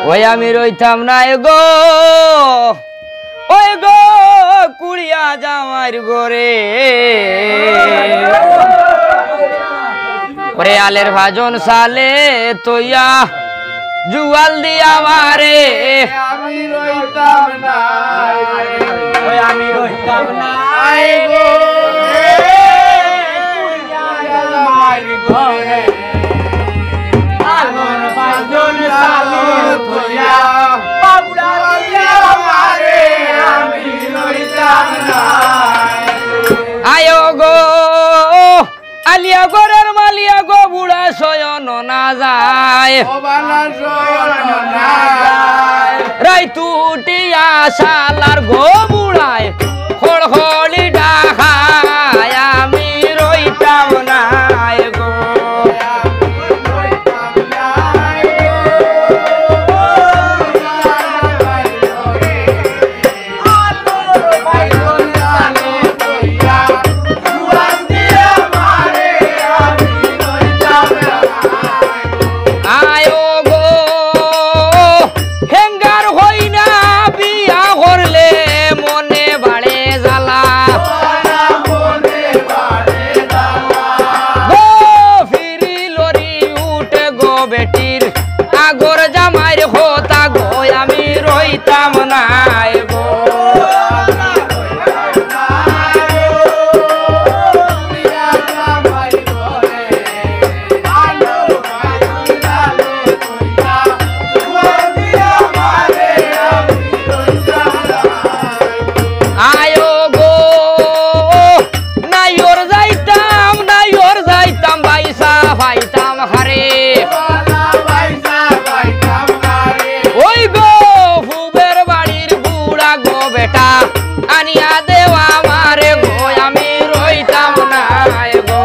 ওই আমি রইতাম না গো ওই গো কুড়িয়া জামার গোরে ওরে আলের ভাজন সালে তোয়া জুয়াল দিয়া মারে আমি রইতাম না ওই আমি রইতাম না গো আমার ঘরে আলোর বাজন সালে তোয়া বাবুড়া দিয়া মারে আমি রইতাম না আয়ো গো আলিয়া গোরের মালিয়া গো বুড়া শয়ন না যায় রাই তুটিয়া শালার গো বুড়ায় খড়খড়ি ডাকায় আমি রইতাম না গো বেটির আগর জামাইর হোতা গো আমি রইতাম না গো আয়ো গো নাইর যাইতাম বাইসা পাইতাম হারে ওই গো ফুবের বাড়ির বুড়া গো বেটা আনিয়া দেওয়া মারে গো আমি রইতাম না গো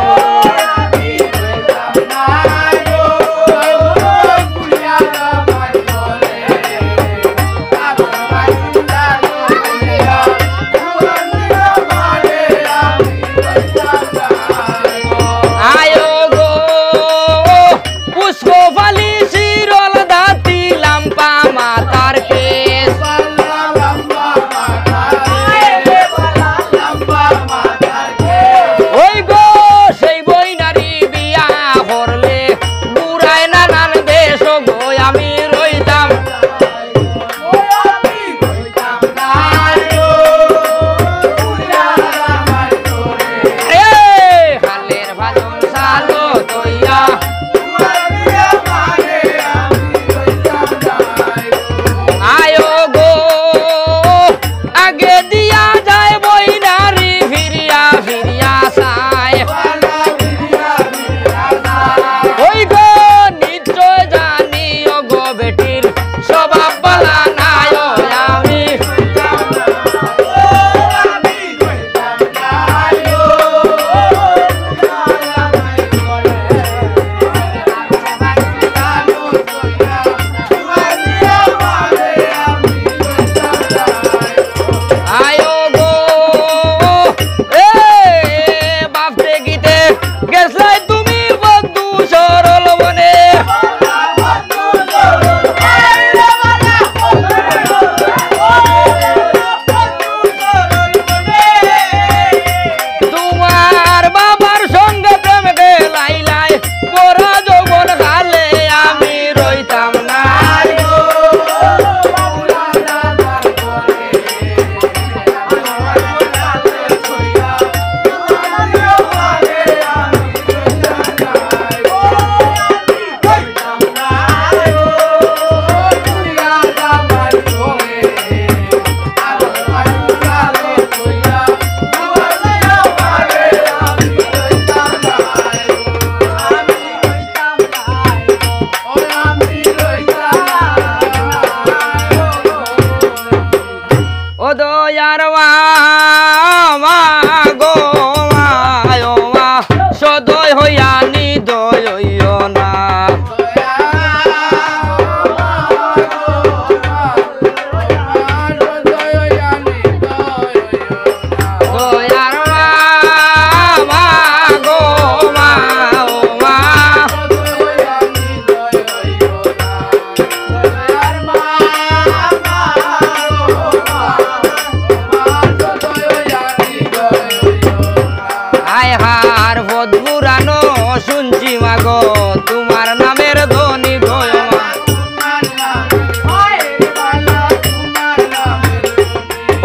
আয় হার পদ পুরানো শুনছি মাগো তোমার নামের ধ্বনি গো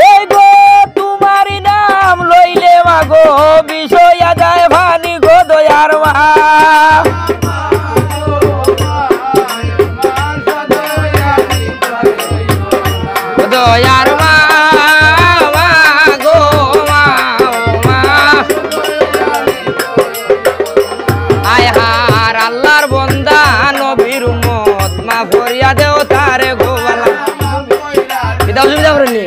ওই গো তোমারই নাম লইলে মাগো বিষয়া যায় ভানি গো দয়ার মা দয়ার মা গো মা আয় হার আল্লাহর বন্দা নবীর উম্মত মা ফরিয়া দেও তারে গো বালা বিদা অসুবিধা করেনি